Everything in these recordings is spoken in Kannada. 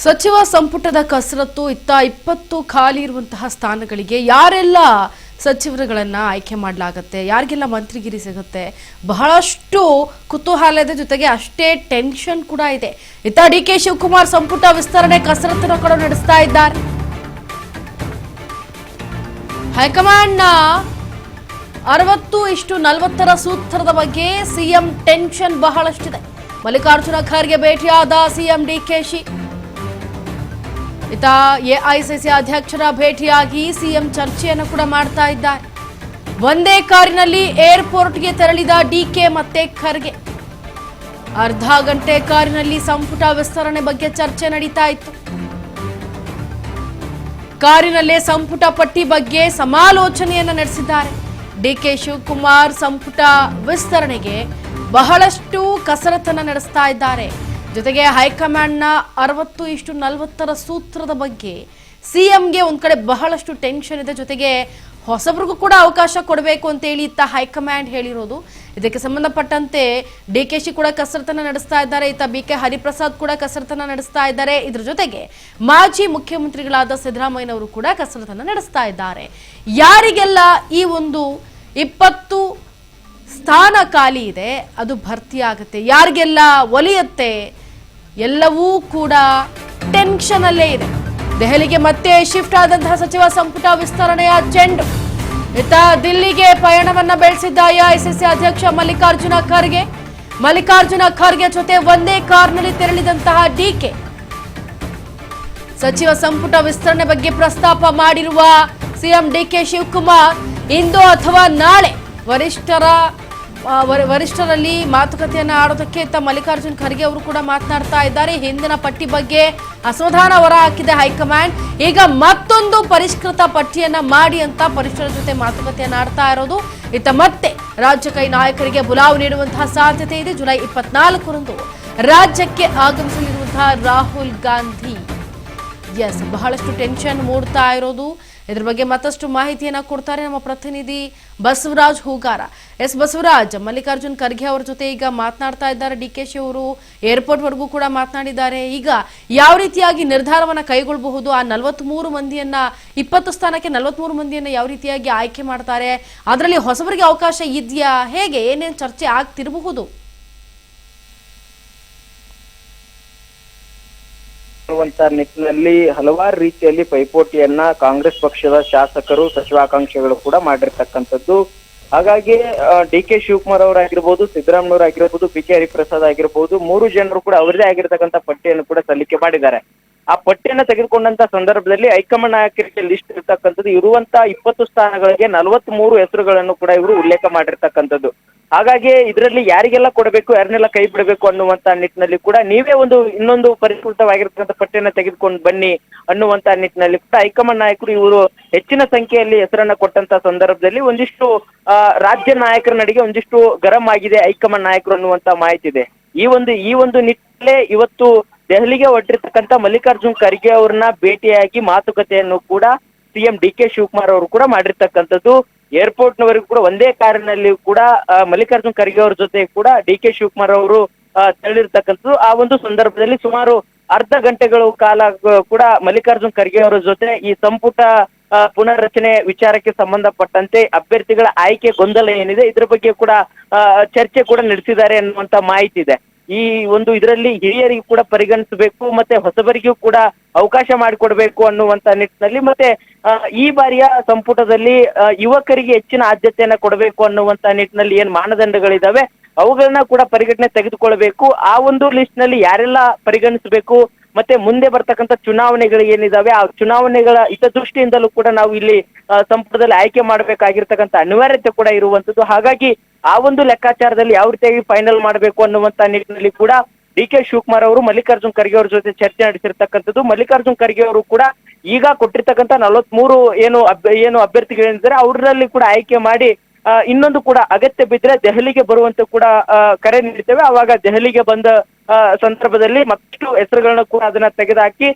ಸಚಿವ ಸಂಪುಟದ ಕಸರತ್ತು ಇತ್ತ 20 ಖಾಲಿ ಇರುವಂತಹ ಸ್ಥಾನಗಳಿಗೆ ಯಾರೆಲ್ಲ ಸಚಿವರುಗಳನ್ನ ಆಯ್ಕೆ ಮಾಡಲಾಗುತ್ತೆ, ಯಾರಿಗೆಲ್ಲ ಮಂತ್ರಿಗಿರಿ ಸಿಗುತ್ತೆ, ಬಹಳಷ್ಟು ಕುತೂಹಲದ ಜೊತೆಗೆ ಅಷ್ಟೇ ಟೆನ್ಷನ್ ಕೂಡ ಇದೆ. ಇತ್ತ ಡಿಕೆ ಶಿವಕುಮಾರ್ ಸಂಪುಟ ವಿಸ್ತರಣೆ ಕಸರತ್ತನ್ನು ಕೂಡ ನಡೆಸ್ತಾ ಇದ್ದಾರೆ. ಹೈಕಮಾಂಡ್ನ 60:40 ಸೂತ್ರದ ಬಗ್ಗೆ ಸಿಎಂ ಟೆನ್ಷನ್ ಬಹಳಷ್ಟಿದೆ. ಮಲ್ಲಿಕಾರ್ಜುನ ಖರ್ಗೆ ಭೇಟಿಯಾದ ಸಿಎಂ ಡಿಕೆಶಿ. ಇತ್ತ ಎಐಸಿಸಿ ಅಧ್ಯಕ್ಷರ ಭೇಟಿಯಾಗಿ ಸಿಎಂ ಚರ್ಚೆಯನ್ನು ಕೂಡ ಮಾಡ್ತಾ ಇದ್ದಾರೆ. ಒಂದೇ ಕಾರಿನಲ್ಲಿ ಏರ್ಪೋರ್ಟ್ಗೆ ತೆರಳಿದ ಡಿಕೆ ಮತ್ತೆ ಖರ್ಗೆ. ಅರ್ಧ ಗಂಟೆ ಕಾರಿನಲ್ಲಿ ಸಂಪುಟ ವಿಸ್ತರಣೆ ಬಗ್ಗೆ ಚರ್ಚೆ ನಡೀತಾ ಇತ್ತು. ಕಾರಿನಲ್ಲೇ ಸಂಪುಟ ಪಟ್ಟಿ ಬಗ್ಗೆ ಸಮಾಲೋಚನೆಯನ್ನ ನಡೆಸಿದ್ದಾರೆ. ಡಿಕೆ ಶಿವಕುಮಾರ್ ಸಂಪುಟ ವಿಸ್ತರಣೆಗೆ ಬಹಳಷ್ಟು ಕಸರತ್ತನ್ನ ನಡೆಸ್ತಾ ಇದ್ದಾರೆ. ಜೊತೆಗೆ ಹೈಕಮಾಂಡ್ನ 60:40 ಸೂತ್ರದ ಬಗ್ಗೆ ಸಿಎಂಗೆ ಒಂದ್ ಕಡೆ ಬಹಳಷ್ಟು ಟೆನ್ಷನ್ ಇದೆ. ಜೊತೆಗೆ ಹೊಸಬ್ರಿಗೂ ಕೂಡ ಅವಕಾಶ ಕೊಡಬೇಕು ಅಂತ ಹೇಳಿ ಇತ್ತ ಹೈಕಮಾಂಡ್ ಹೇಳಿರೋದು. ಇದಕ್ಕೆ ಸಂಬಂಧಪಟ್ಟಂತೆ ಡಿಕೆಶಿ ಕೂಡ ಕಸರತ್ತನ್ನ ನಡೆಸ್ತಾ ಇದ್ದಾರೆ. ಇತ್ತ ಬಿಕೆ ಹರಿಪ್ರಸಾದ್ ಕೂಡ ಕಸರತ್ತನ್ನ ನಡೆಸ್ತಾ ಇದ್ದಾರೆ. ಇದ್ರ ಜೊತೆಗೆ ಮಾಜಿ ಮುಖ್ಯಮಂತ್ರಿಗಳಾದ ಸಿದ್ದರಾಮಯ್ಯನವರು ಕೂಡ ಕಸರತ್ತನ್ನ ನಡೆಸ್ತಾ ಇದ್ದಾರೆ. ಯಾರಿಗೆಲ್ಲ ಈ ಒಂದು 20 ಸ್ಥಾನ ಖಾಲಿ ಇದೆ ಅದು ಭರ್ತಿ ಆಗುತ್ತೆ, ಯಾರಿಗೆಲ್ಲ ಒಲಿಯುತ್ತೆ, ಎಲ್ಲವೂ ಕೂಡ ಟೆನ್ಷನ್ ಅಲ್ಲೇ ಇದೆ. ದೆಹಲಿಗೆ ಮತ್ತೆ ಶಿಫ್ಟ್ ಆದಂತಹ ಸಚಿವ ಸಂಪುಟ ವಿಸ್ತರಣೆಯ ಚೆಂಡು. ಇತ್ತ ದಿಲ್ಲಿಗೆ ಪಯಣವನ್ನ ಬೆಳೆಸಿದ್ದ ಎಐಸಿಸಿ ಅಧ್ಯಕ್ಷ ಮಲ್ಲಿಕಾರ್ಜುನ ಖರ್ಗೆ ಜೊತೆ ಒಂದೇ ಕಾರ್ನಲ್ಲಿ ತೆರಳಿದಂತಹ ಡಿಕೆ ಸಚಿವ ಸಂಪುಟ ವಿಸ್ತರಣೆ ಬಗ್ಗೆ ಪ್ರಸ್ತಾಪ ಮಾಡಿರುವ ಸಿಎಂ ಡಿಕೆ ಶಿವಕುಮಾರ್ ಇಂದು ಅಥವಾ ನಾಳೆ ವರಿಷ್ಠರಲ್ಲಿ ಮಾತುಕತೆಯನ್ನ ಆಡೋದಕ್ಕೆ ಇತ್ತ ಮಲ್ಲಿಕಾರ್ಜುನ್ ಖರ್ಗೆ ಅವರು ಕೂಡ ಮಾತನಾಡ್ತಾ ಇದ್ದಾರೆ. ಹಿಂದಿನ ಪಟ್ಟಿ ಬಗ್ಗೆ ಅಸಮಾಧಾನ ಹೊರ ಹಾಕಿದೆ ಹೈಕಮಾಂಡ್. ಈಗ ಮತ್ತೊಂದು ಪರಿಷ್ಕೃತ ಪಟ್ಟಿಯನ್ನ ಮಾಡಿ ಅಂತ ವರಿಷ್ಠರ ಜೊತೆ ಮಾತುಕತೆಯನ್ನ ಆಡ್ತಾ ಇರೋದು. ಇತ್ತ ಮತ್ತೆ ರಾಜ್ಯ ಕೈ ನಾಯಕರಿಗೆ ಬುಲಾವ್ ನೀಡುವಂತಹ ಸಾಧ್ಯತೆ ಇದೆ. ಜುಲೈ 24ರಂದು ರಾಜ್ಯಕ್ಕೆ ಆಗಮಿಸಲಿರುವಂತಹ ರಾಹುಲ್ ಗಾಂಧಿ. ಬಹಳಷ್ಟು ಟೆನ್ಷನ್ ಮೂಡ್ತಾ ಇರೋದು. ಇದ್ರ ಬಗ್ಗೆ ಮತ್ತಷ್ಟು ಮಾಹಿತಿಯನ್ನ ಕೊಡ್ತಾರೆ ನಮ್ಮ ಪ್ರತಿನಿಧಿ ಬಸವರಾಜ್ ಹೂಗಾರ. ಬಸವರಾಜ್, ಮಲ್ಲಿಕಾರ್ಜುನ್ ಖರ್ಗೆ ಅವರ ಜೊತೆ ಈಗ ಮಾತನಾಡ್ತಾ ಇದ್ದಾರೆ ಡಿಕೆಶಿ ಅವರು. ಏರ್ಪೋರ್ಟ್ ವರೆಗೂ ಕೂಡ ಮಾತನಾಡಿದ್ದಾರೆ. ಈಗ ಯಾವ ರೀತಿಯಾಗಿ ನಿರ್ಧಾರವನ್ನ ಕೈಗೊಳ್ಳಬಹುದು? ಆ 43 ಮಂದಿಯನ್ನ 20 ಸ್ಥಾನಕ್ಕೆ 43 ಮಂದಿಯನ್ನ ಯಾವ ರೀತಿಯಾಗಿ ಆಯ್ಕೆ ಮಾಡ್ತಾರೆ? ಅದರಲ್ಲಿ ಹೊಸಬರಿಗೆ ಅವಕಾಶ ಇದೆಯಾ? ಹೇಗೆ ಏನೇನು ಚರ್ಚೆ ಆಗ್ತಿರಬಹುದು? ನಿಟ್ಟಿನಲ್ಲಿ ಹಲವಾರು ರೀತಿಯಲ್ಲಿ ಪೈಪೋಟಿಯನ್ನ ಕಾಂಗ್ರೆಸ್ ಪಕ್ಷದ ಶಾಸಕರು ಸಚಿವಾಕಾಂಕ್ಷಿಗಳು ಕೂಡ ಮಾಡಿರ್ತಕ್ಕಂಥದ್ದು. ಹಾಗಾಗಿ ಡಿ ಕೆ ಶಿವಕುಮಾರ್ ಅವರಾಗಿರ್ಬೋದು, ಸಿದ್ದರಾಮಯ್ಯ ಆಗಿರ್ಬೋದು, ಬಿಕೆ ಹರಿಪ್ರಸಾದ್ ಆಗಿರ್ಬೋದು, 3 ಜನರು ಕೂಡ ಅವರದೇ ಆಗಿರ್ತಕ್ಕಂಥ ಪಟ್ಟಿಯನ್ನು ಕೂಡ ಸಲ್ಲಿಕೆ ಮಾಡಿದ್ದಾರೆ. ಆ ಪಟ್ಟಿಯನ್ನು ತೆಗೆದುಕೊಂಡಂತ ಸಂದರ್ಭದಲ್ಲಿ ಹೈಕಮಾಂಡ್ ನಾಯಕರಿಗೆ ಲಿಸ್ಟ್ ಇರ್ತಕ್ಕಂಥದ್ದು ಇರುವಂತ 20 ಸ್ಥಾನಗಳಿಗೆ 43 ಹೆಸರುಗಳನ್ನು ಕೂಡ ಇವರು ಉಲ್ಲೇಖ ಮಾಡಿರ್ತಕ್ಕಂಥದ್ದು. ಹಾಗಾಗಿ ಇದರಲ್ಲಿ ಯಾರಿಗೆಲ್ಲ ಕೊಡಬೇಕು, ಯಾರನ್ನೆಲ್ಲ ಕೈ ಬಿಡಬೇಕು ಅನ್ನುವಂತ ನಿಟ್ಟಿನಲ್ಲಿ ಕೂಡ ನೀವೇ ಇನ್ನೊಂದು ಪರಿಷ್ಕೃತವಾಗಿರ್ತಕ್ಕಂಥ ಪಟ್ಟಿಯನ್ನ ತೆಗೆದುಕೊಂಡು ಬನ್ನಿ ಅನ್ನುವಂತ ನಿಟ್ಟಿನಲ್ಲಿ ಕೂಡ ಹೈಕಮಾಂಡ್ ನಾಯಕರು ಇವರು ಹೆಚ್ಚಿನ ಸಂಖ್ಯೆಯಲ್ಲಿ ಹೆಸರನ್ನ ಕೊಟ್ಟಂತ ಸಂದರ್ಭದಲ್ಲಿ ಒಂದಿಷ್ಟು ರಾಜ್ಯ ನಾಯಕರ ನಡಿಗೆ ಒಂದಿಷ್ಟು ಗರಂ ಆಗಿದೆ ಹೈಕಮಾಂಡ್ ನಾಯಕರು ಅನ್ನುವಂತ ಮಾಹಿತಿ ಇದೆ. ಈ ಒಂದು ನಿಟ್ಟಿನಲ್ಲೇ ಇವತ್ತು ದೆಹಲಿಗೆ ಹೊರಟಿರ್ತಕ್ಕಂಥ ಮಲ್ಲಿಕಾರ್ಜುನ್ ಖರ್ಗೆ ಅವ್ರನ್ನ ಭೇಟಿಯಾಗಿ ಮಾತುಕತೆಯನ್ನು ಕೂಡ ಸಿಎಂ ಡಿಕೆ ಶಿವಕುಮಾರ್ ಅವರು ಕೂಡ ಮಾಡಿರ್ತಕ್ಕಂಥದ್ದು. ಏರ್ಪೋರ್ಟ್ ನವರೆಗೂ ಕೂಡ ಒಂದೇ ಕಾರಿನಲ್ಲಿ ಕೂಡ ಮಲ್ಲಿಕಾರ್ಜುನ್ ಖರ್ಗೆ ಅವ್ರ ಜೊತೆ ಕೂಡ ಡಿಕೆ ಶಿವಕುಮಾರ್ ಅವರು ತೆರಳಿರ್ತಕ್ಕಂಥದ್ದು. ಆ ಒಂದು ಸಂದರ್ಭದಲ್ಲಿ ಸುಮಾರು ಅರ್ಧ ಗಂಟೆಗಳ ಕಾಲ ಕೂಡ ಮಲ್ಲಿಕಾರ್ಜುನ್ ಖರ್ಗೆ ಅವರ ಜೊತೆ ಈ ಸಂಪುಟ ಪುನರ್ರಚನೆ ವಿಚಾರಕ್ಕೆ ಸಂಬಂಧಪಟ್ಟಂತೆ ಅಭ್ಯರ್ಥಿಗಳ ಆಯ್ಕೆ ಗೊಂದಲ ಏನಿದೆ ಇದ್ರ ಬಗ್ಗೆ ಕೂಡ ಚರ್ಚೆ ಕೂಡ ನಡೆಸಿದ್ದಾರೆ ಅನ್ನುವಂತ ಮಾಹಿತಿ ಇದೆ. ಈ ಒಂದು ಇದರಲ್ಲಿ ಹಿರಿಯರಿಗೂ ಕೂಡ ಪರಿಗಣಿಸಬೇಕು, ಮತ್ತೆ ಹೊಸಬರಿಗೂ ಕೂಡ ಅವಕಾಶ ಮಾಡಿಕೊಡ್ಬೇಕು ಅನ್ನುವಂತ ನಿಟ್ಟಿನಲ್ಲಿ, ಮತ್ತೆ ಈ ಬಾರಿಯ ಸಂಪುಟದಲ್ಲಿ ಯುವಕರಿಗೆ ಹೆಚ್ಚಿನ ಆದ್ಯತೆಯನ್ನ ಕೊಡಬೇಕು ಅನ್ನುವಂತ ನಿಟ್ಟಿನಲ್ಲಿ ಏನ್ ಮಾನದಂಡಗಳಿದಾವೆ ಅವುಗಳನ್ನ ಕೂಡ ಪರಿಗಣನೆ ತೆಗೆದುಕೊಳ್ಬೇಕು. ಆ ಒಂದು ಲಿಸ್ಟ್ ನಲ್ಲಿ ಯಾರೆಲ್ಲ ಪರಿಗಣಿಸಬೇಕು, ಮತ್ತೆ ಮುಂದೆ ಬರ್ತಕ್ಕಂಥ ಚುನಾವಣೆಗಳು ಏನಿದಾವೆ ಆ ಚುನಾವಣೆಗಳ ಹಿತದೃಷ್ಟಿಯಿಂದಲೂ ಕೂಡ ನಾವು ಇಲ್ಲಿ ಸಂಪುಟದಲ್ಲಿ ಆಯ್ಕೆ ಮಾಡಬೇಕಾಗಿರ್ತಕ್ಕಂಥ ಅನಿವಾರ್ಯತೆ ಕೂಡ ಇರುವಂತದ್ದು. ಹಾಗಾಗಿ ಆ ಒಂದು ಲೆಕ್ಕಾಚಾರದಲ್ಲಿ ಯಾವ ರೀತಿಯಾಗಿ ಫೈನಲ್ ಮಾಡಬೇಕು ಅನ್ನುವಂತ ನಿಟ್ಟಿನಲ್ಲಿ ಕೂಡ ಡಿ ಕೆ ಶಿವಕುಮಾರ್ ಅವರು ಮಲ್ಲಿಕಾರ್ಜುನ್ ಖರ್ಗೆ ಅವ್ರ ಜೊತೆ ಚರ್ಚೆ ನಡೆಸಿರ್ತಕ್ಕಂಥದ್ದು. ಮಲ್ಲಿಕಾರ್ಜುನ್ ಖರ್ಗೆ ಅವರು ಕೂಡ ಈಗ ಕೊಟ್ಟಿರ್ತಕ್ಕಂಥ 43 ಏನು ಅಭ್ಯರ್ಥಿಗಳಿದ್ದಾರೆ ಅವರಲ್ಲಿ ಕೂಡ ಆಯ್ಕೆ ಮಾಡಿ ಇನ್ನೊಂದು ಕೂಡ ಅಗತ್ಯ ಬಿದ್ದರೆ ದೆಹಲಿಗೆ ಬರುವಂತೆ ಕೂಡ ಕರೆ ನೀಡ್ತೇವೆ. ಅವಾಗ ದೆಹಲಿಗೆ ಬಂದ ಸಂದರ್ಭದಲ್ಲಿ ಮತ್ತಷ್ಟು ಹೆಸರುಗಳನ್ನ ಕೂಡ ಅದನ್ನ ತೆಗೆದುಹಾಕಿ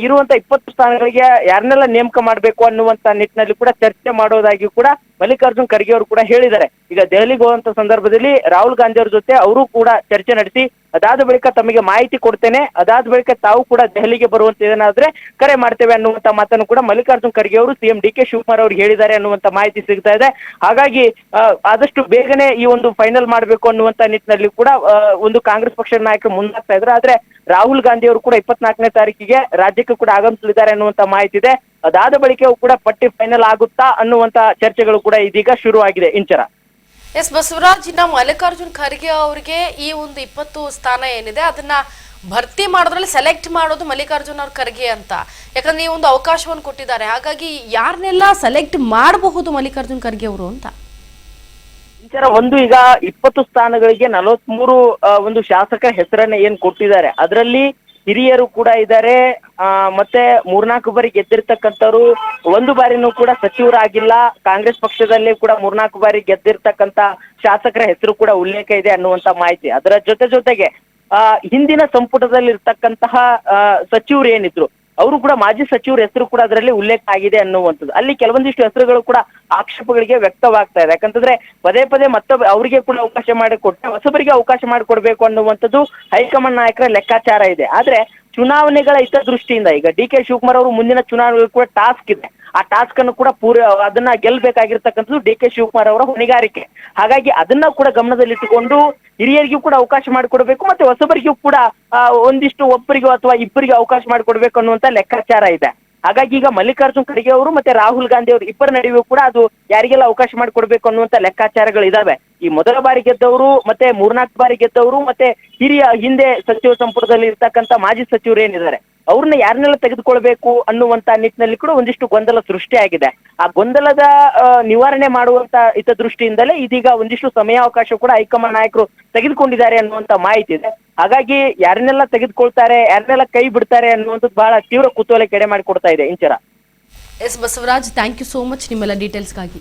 ಇರುವಂತ 20 ಸ್ಥಾನಗಳಿಗೆ ಯಾರನ್ನೆಲ್ಲ ನೇಮಕ ಮಾಡಬೇಕು ಅನ್ನುವಂತ ನಿಟ್ಟಿನಲ್ಲಿ ಕೂಡ ಚರ್ಚೆ ಮಾಡೋದಾಗಿ ಕೂಡ ಮಲ್ಲಿಕಾರ್ಜುನ್ ಖರ್ಗೆ ಅವರು ಕೂಡ ಹೇಳಿದ್ದಾರೆ. ಈಗ ದೆಹಲಿಗೆ ಹೋಗುವಂತ ಸಂದರ್ಭದಲ್ಲಿ ರಾಹುಲ್ ಗಾಂಧಿ ಅವ್ರ ಜೊತೆ ಅವರು ಕೂಡ ಚರ್ಚೆ ನಡೆಸಿ ಅದಾದ ಬಳಿಕ ತಮಗೆ ಮಾಹಿತಿ ಕೊಡ್ತೇನೆ, ಅದಾದ ಬಳಿಕ ತಾವು ಕೂಡ ದೆಹಲಿಗೆ ಬರುವಂತ ಏನಾದ್ರೆ ಕರೆ ಮಾಡ್ತೇವೆ ಅನ್ನುವಂತ ಮಾತನ್ನು ಕೂಡ ಮಲ್ಲಿಕಾರ್ಜುನ್ ಖರ್ಗೆ ಅವರು ಸಿಎಂ ಡಿ ಕೆ ಶಿವಕುಮಾರ್ ಅವ್ರಿಗೆ ಹೇಳಿದ್ದಾರೆ ಅನ್ನುವಂತ ಮಾಹಿತಿ ಸಿಗ್ತಾ ಇದೆ. ಹಾಗಾಗಿ ಆದಷ್ಟು ಬೇಗನೆ ಈ ಒಂದು ಫೈನಲ್ ಮಾಡಬೇಕು ಅನ್ನುವಂತ ನಿಟ್ಟಿನಲ್ಲಿ ಕೂಡ ಒಂದು ಕಾಂಗ್ರೆಸ್ ಪಕ್ಷದ ನಾಯಕರು ಮುಂದಾಗ್ತಾ ಇದ್ದಾರೆ. ಆದ್ರೆ ರಾಹುಲ್ ಗಾಂಧಿ ಅವರು ಕೂಡ 24ನೇ ತಾರೀಕಿಗೆ ರಾಜ್ಯಕ್ಕೆ ಕೂಡ ಆಗಮಿಸಲಿದ್ದಾರೆ ಅನ್ನುವಂತ ಮಾಹಿತಿ ಇದೆ. ಅದಾದ ಬಳಿಕ ಕೂಡ ಪಟ್ಟಿ ಫೈನಲ್ ಆಗುತ್ತಾ ಅನ್ನುವಂತ ಚರ್ಚೆಗಳು ಕೂಡ ಇದೀಗ ಶುರು ಆಗಿದೆ. ಇಂಚರ ಎಸ್ ಬಸವರಾಜ್, ಇನ್ನ ಮಲ್ಲಿಕಾರ್ಜುನ್ ಖರ್ಗೆ ಅವರಿಗೆ ಈ ಒಂದು 20 ಸ್ಥಾನ ಏನಿದೆ ಅದನ್ನ ಭರ್ತಿ ಮಾಡೋದ್ರಲ್ಲಿ ಸೆಲೆಕ್ಟ್ ಮಾಡೋದು ಮಲ್ಲಿಕಾರ್ಜುನ್ ಅವ್ರ ಖರ್ಗೆ ಅಂತ, ಯಾಕಂದ್ರೆ ಈ ಒಂದು ಅವಕಾಶವನ್ನು ಕೊಟ್ಟಿದ್ದಾರೆ. ಹಾಗಾಗಿ ಯಾರನ್ನೆಲ್ಲ ಸೆಲೆಕ್ಟ್ ಮಾಡಬಹುದು ಮಲ್ಲಿಕಾರ್ಜುನ್ ಖರ್ಗೆ ಅವರು ಅಂತ? ಒಂದು ಈಗ 20 ಸ್ಥಾನಗಳಿಗೆ 43 ಒಂದು ಶಾಸಕರ ಹೆಸರನ್ನ ಏನ್ ಕೊಟ್ಟಿದ್ದಾರೆ, ಅದರಲ್ಲಿ ಹಿರಿಯರು ಕೂಡ ಇದ್ದಾರೆ, ಮತ್ತೆ 3-4 ಬಾರಿ ಗೆದ್ದಿರ್ತಕ್ಕಂಥವ್ರು, ಒಂದು ಬಾರಿನೂ ಕೂಡ ಸಚಿವರಾಗಿಲ್ಲ. ಕಾಂಗ್ರೆಸ್ ಪಕ್ಷದಲ್ಲಿ ಕೂಡ 3-4 ಬಾರಿ ಗೆದ್ದಿರ್ತಕ್ಕಂತ ಶಾಸಕರ ಹೆಸರು ಕೂಡ ಉಲ್ಲೇಖ ಇದೆ ಅನ್ನುವಂತ ಮಾಹಿತಿ. ಅದರ ಜೊತೆಗೆ ಹಿಂದಿನ ಸಂಪುಟದಲ್ಲಿ ಇರ್ತಕ್ಕಂತಹ ಸಚಿವರು ಏನಿದ್ರು ಅವರು ಕೂಡ ಮಾಜಿ ಸಚಿವರ ಹೆಸರು ಕೂಡ ಅದರಲ್ಲಿ ಉಲ್ಲೇಖ ಆಗಿದೆ ಅನ್ನುವಂಥದ್ದು. ಅಲ್ಲಿ ಕೆಲವೊಂದಿಷ್ಟು ಹೆಸರುಗಳು ಕೂಡ ಆಕ್ಷೇಪಗಳಿಗೆ ವ್ಯಕ್ತವಾಗ್ತಾ ಇದೆ. ಯಾಕಂತಂದ್ರೆ ಪದೇ ಮತ್ತೊಬ್ಬ ಅವರಿಗೆ ಕೂಡ ಅವಕಾಶ ಮಾಡಿಕೊಟ್ಟೆ ಹೊಸಬರಿಗೆ ಅವಕಾಶ ಮಾಡಿಕೊಡ್ಬೇಕು ಅನ್ನುವಂಥದ್ದು ಹೈಕಮಾಂಡ್ ನಾಯಕರ ಲೆಕ್ಕಾಚಾರ ಇದೆ. ಆದ್ರೆ ಚುನಾವಣೆಗಳ ಹಿತದೃಷ್ಟಿಯಿಂದ ಈಗ ಡಿ ಕೆ ಶಿವಕುಮಾರ್ ಅವರು ಮುಂದಿನ ಚುನಾವಣೆಗಳು ಕೂಡ ಟಾಸ್ಕ್ ಇದೆ. ಆ ಟಾಸ್ಕ್ ಅನ್ನು ಕೂಡ ಅದನ್ನ ಗೆಲ್ಬೇಕಾಗಿರ್ತಕ್ಕಂಥದ್ದು ಡಿ ಕೆ ಶಿವಕುಮಾರ್ ಅವರ ಹೊಣೆಗಾರಿಕೆ. ಹಾಗಾಗಿ ಅದನ್ನ ಕೂಡ ಗಮನದಲ್ಲಿಟ್ಟುಕೊಂಡು ಹಿರಿಯರಿಗೂ ಕೂಡ ಅವಕಾಶ ಮಾಡಿಕೊಡ್ಬೇಕು, ಮತ್ತೆ ಹೊಸಬರಿಗೂ ಕೂಡ ಒಂದಿಷ್ಟು ಒಬ್ಬರಿಗೂ ಅಥವಾ ಇಬ್ಬರಿಗೂ ಅವಕಾಶ ಮಾಡಿಕೊಡ್ಬೇಕು ಅನ್ನುವಂತ ಲೆಕ್ಕಾಚಾರ ಇದೆ. ಹಾಗಾಗಿ ಈಗ ಮಲ್ಲಿಕಾರ್ಜುನ್ ಖರ್ಗೆ ಅವರು ಮತ್ತೆ ರಾಹುಲ್ ಗಾಂಧಿ ಅವರು ಇಬ್ಬರ ನಡುವೆ ಕೂಡ ಅದು ಯಾರಿಗೆಲ್ಲ ಅವಕಾಶ ಮಾಡಿಕೊಡ್ಬೇಕು ಅನ್ನುವಂತ ಲೆಕ್ಕಾಚಾರಗಳು ಇದಾವೆ. ಈ ಮೊದಲ ಬಾರಿ ಗೆದ್ದವರು ಮತ್ತೆ 3-4 ಬಾರಿ ಗೆದ್ದವರು ಮತ್ತೆ ಹಿರಿಯ ಹಿಂದೆ ಸಚಿವ ಸಂಪುಟದಲ್ಲಿ ಇರ್ತಕ್ಕಂಥ ಮಾಜಿ ಸಚಿವರು ಏನಿದ್ದಾರೆ ಅವ್ರನ್ನ ಯಾರನ್ನೆಲ್ಲ ತೆಗೆದುಕೊಳ್ಬೇಕು ಅನ್ನುವಂತ ನಿಟ್ಟಿನಲ್ಲಿ ಕೂಡ ಒಂದಿಷ್ಟು ಗೊಂದಲ ಸೃಷ್ಟಿಯಾಗಿದೆ. ಆ ಗೊಂದಲದ ನಿವಾರಣೆ ಮಾಡುವಂತ ಹಿತದೃಷ್ಟಿಯಿಂದಲೇ ಇದೀಗ ಒಂದಿಷ್ಟು ಸಮಯಾವಕಾಶ ಕೂಡ ಹೈಕಮಾಂಡ್ ನಾಯಕರು ತೆಗೆದುಕೊಂಡಿದ್ದಾರೆ ಅನ್ನುವಂತ ಮಾಹಿತಿ ಇದೆ. ಹಾಗಾಗಿ ಯಾರನ್ನೆಲ್ಲ ತೆಗೆದುಕೊಳ್ತಾರೆ, ಯಾರನ್ನೆಲ್ಲ ಕೈ ಬಿಡ್ತಾರೆ ಅನ್ನುವಂಥದ್ದು ಬಹಳ ತೀವ್ರ ಕುತೂಹಲ ಕೆಡೆ ಮಾಡಿಕೊಡ್ತಾ ಇದೆ. Inchara S Basavaraj, thank you so much ನಿಮ್ಮೆಲ್ಲ ಡೀಟೇಲ್ಸ್ಗಾಗಿ.